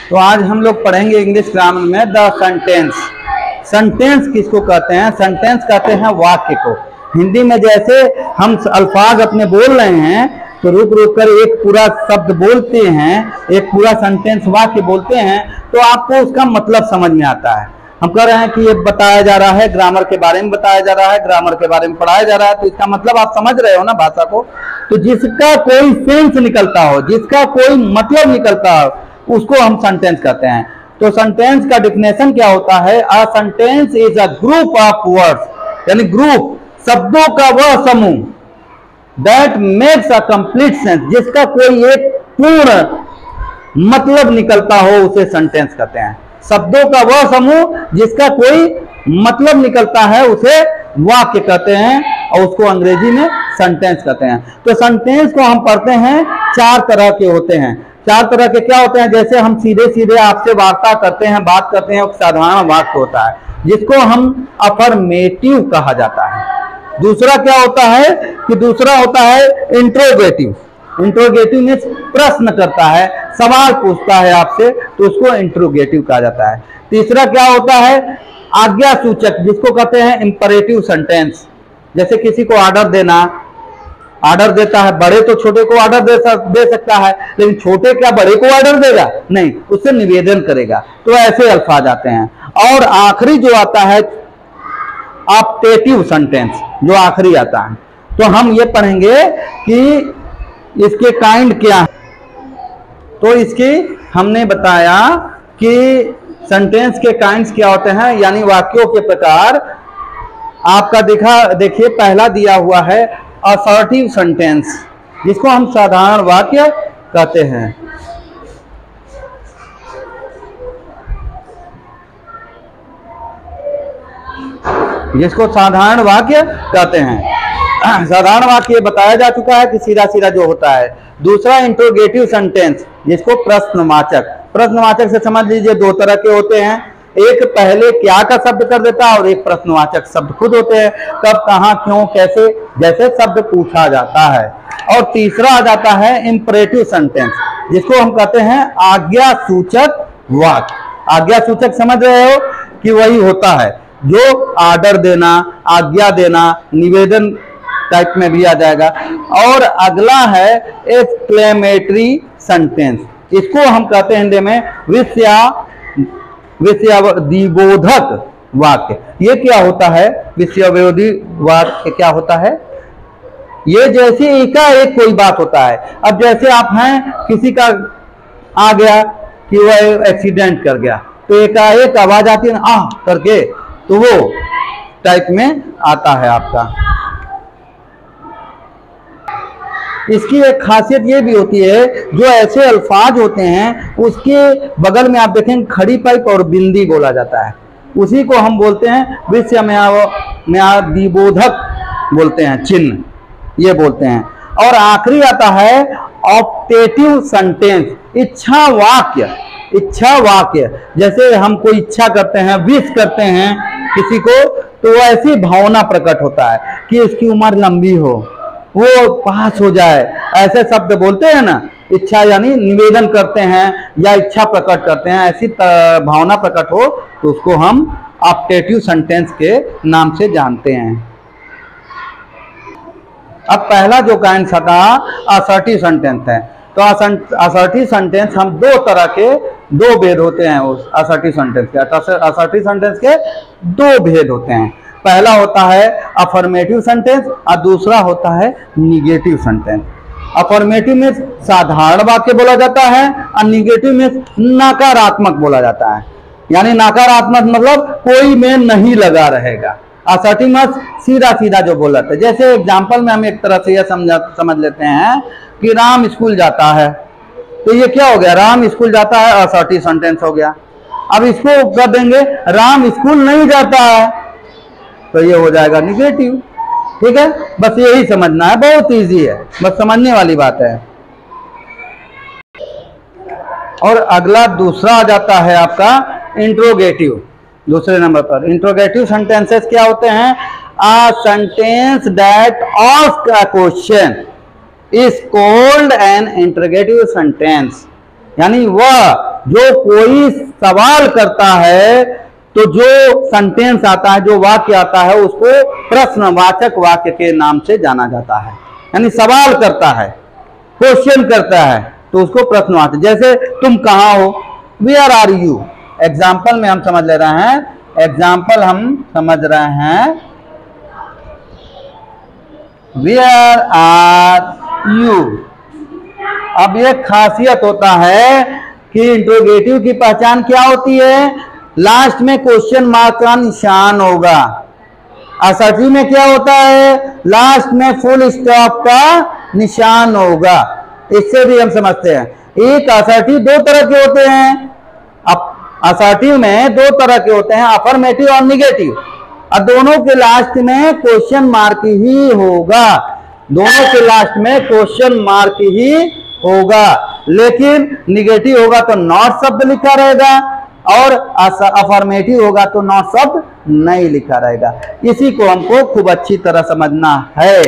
तो आज हम लोग पढ़ेंगे इंग्लिश ग्रामर में द सेंटेंस। सेंटेंस किसको कहते हैं? सेंटेंस कहते हैं वाक्य को। हिंदी में जैसे हम अल्फाज अपने बोल रहे हैं तो रुक रुक कर एक पूरा शब्द बोलते हैं, एक पूरा सेंटेंस वाक्य बोलते हैं, तो आपको उसका मतलब समझ में आता है। हम कह रहे हैं कि ये बताया जा रहा है, ग्रामर के बारे में बताया जा रहा है, ग्रामर के बारे में पढ़ाया जा रहा है, तो इसका मतलब आप समझ रहे हो ना भाषा को। तो जिसका कोई सेंस निकलता हो, जिसका कोई मतलब निकलता हो, उसको हम सेंटेंस कहते हैं। तो सेंटेंस का डिफिनेशन क्या होता है? A sentence is a group of words, यानी ग्रुप शब्दों का वह समूह, that makes a complete sense, जिसका कोई एक पूर्ण मतलब निकलता हो, उसे सेंटेंस कहते हैं। शब्दों का वह समूह जिसका कोई मतलब निकलता है, उसे वाक्य कहते हैं, और उसको अंग्रेजी में सेंटेंस कहते हैं। तो सेंटेंस को हम पढ़ते हैं, चार तरह के होते हैं। चार तरह के क्या होते हैं? जैसे हम सीधे सीधे आपसे वार्ता करते हैं, बात करते हैं, साधारण वाक्य होता है जिसको हम अफर्मेटिव कहा जाता है। दूसरा क्या होता है कि दूसरा होता है इंट्रोगेटिव। इंट्रोगेटिव में प्रश्न करता है, सवाल पूछता है आपसे, तो उसको इंट्रोगेटिव कहा जाता है। तीसरा क्या होता है? आज्ञा सूचक, जिसको कहते हैं इंपरेटिव सेंटेंस। जैसे किसी को ऑर्डर देना, ऑर्डर देता है, बड़े तो छोटे को ऑर्डर दे सकता है, लेकिन छोटे क्या बड़े को ऑर्डर देगा? नहीं, उससे निवेदन करेगा। तो ऐसे अल्फाज आते हैं। और आखिरी जो आता है ऑप्टेटिव सेंटेंस, जो आखिरी आता है, तो हम ये पढ़ेंगे कि इसके काइंड क्या है। तो इसकी हमने बताया कि सेंटेंस के काइंड्स क्या होते हैं, यानी वाक्यों के प्रकार। आपका देखिए पहला दिया हुआ है असर्टिव सेंटेंस, जिसको हम साधारण वाक्य कहते हैं। जिसको साधारण वाक्य कहते हैं। साधारण वाक्य बताया जा चुका है कि सीधा सीधा जो होता है। दूसरा इंट्रोगेटिव सेंटेंस, जिसको प्रश्नवाचक। प्रश्नवाचक से समझ लीजिए दो तरह के होते हैं, एक पहले क्या का शब्द कर देता है और एक प्रश्नवाचक शब्द खुद होते हैं, कब, कहां, क्यों, कैसे, जैसे शब्द पूछा जाता है। और तीसरा आ जाता है इंपरेटिव सेंटेंस, जिसको हम कहते हैं आज्ञा सूचक वाक्य। आज्ञा सूचक समझ रहे हो कि वही होता है जो आर्डर देना, आज्ञा देना, निवेदन टाइप में भी आ जाएगा। और अगला है एक्सक्लेमेटरी सेंटेंस, इसको हम कहते हैं हिंदी में विषयावधिबोधक वाक्य। ये क्या होता है? विषयावधि वाक्य क्या होता है? ये जैसे एकाएक कोई बात होता है। अब जैसे आप हैं, किसी का आ गया कि वह एक्सीडेंट कर गया, तो एकाएक आवाज आती है ना, आ करके, तो वो टाइप में आता है आपका। इसकी एक खासियत ये भी होती है, जो ऐसे अल्फाज होते हैं उसके बगल में आप देखें खड़ी पाइप और बिंदी बोला जाता है, उसी को हम बोलते हैं विषयावधिबोधक बोलते हैं, चिन्ह ये बोलते हैं। और आखिरी आता है ऑप्टेटिव सेंटेंस, इच्छा वाक्य। इच्छा वाक्य, जैसे हम कोई इच्छा करते हैं, विश करते हैं किसी को, तो ऐसी भावना प्रकट होता है कि उसकी उम्र लंबी हो, वो पास हो जाए, ऐसे शब्द बोलते हैं ना। इच्छा यानी निवेदन करते हैं या इच्छा प्रकट करते हैं, ऐसी भावना प्रकट हो तो उसको हम ऑप्टेटिव सेंटेंस के नाम से जानते हैं। अब पहला जो काइंड था असर्टिव सेंटेंस है। तो असर्टिव सेंटेंस हम दो तरह के, दो भेद होते हैं उस असर्टिव सेंटेंस के। असर्टिव सेंटेंस के दो भेद होते हैं। पहला होता है अफर्मेटिव सेंटेंस और दूसरा होता है निगेटिव सेंटेंस। अफर्मेटिव में साधारण वाक्य बोला जाता है और निगेटिव में नकारात्मक बोला जाता है, यानी नकारात्मक मतलब कोई में नहीं लगा रहेगा। असर्टिव में सीधा सीधा जो बोला था। जैसे एग्जाम्पल में हम एक तरह से यह समझ लेते हैं कि राम स्कूल जाता है, तो ये क्या हो गया? राम स्कूल जाता है, असर्टिव सेंटेंस हो गया। अब इसको कर देंगे राम स्कूल नहीं जाता है, तो ये हो जाएगा निगेटिव। ठीक है, बस यही समझना है, बहुत इजी है, बस समझने वाली बात है। और अगला दूसरा आ जाता है आपका इंट्रोगेटिव। दूसरे नंबर पर इंट्रोगेटिव सेंटेंसेस क्या होते हैं? A sentence that ask a question is called an interrogative sentence, यानी वह जो कोई सवाल करता है तो जो सेंटेंस आता है, जो वाक्य आता है, उसको प्रश्नवाचक वाक्य के नाम से जाना जाता है। यानी सवाल करता है, क्वेश्चन करता है, तो उसको प्रश्नवाचक। जैसे तुम कहाँ हो, वेयर आर यू। एग्जाम्पल में हम समझ ले रहे हैं, एग्जाम्पल हम समझ रहे हैं, वेयर आर यू। अब ये खासियत होता है कि इंट्रोगेटिव की पहचान क्या होती है, लास्ट में क्वेश्चन मार्क का निशान होगा। असर्टिव में क्या होता है, लास्ट में फुल स्टॉप का निशान होगा। इससे भी हम समझते हैं, एक असर्टिव दो तरह के होते हैं। अब असर्टिव में दो तरह के होते हैं, अफर्मेटिव और निगेटिव, और दोनों के लास्ट में क्वेश्चन मार्क ही होगा। दोनों के लास्ट में क्वेश्चन मार्क ही होगा, लेकिन निगेटिव होगा तो नॉट शब्द लिखा रहेगा, और अफर्मेटिव होगा तो नॉट शब्द नहीं लिखा रहेगा। इसी को हमको खूब अच्छी तरह समझना है।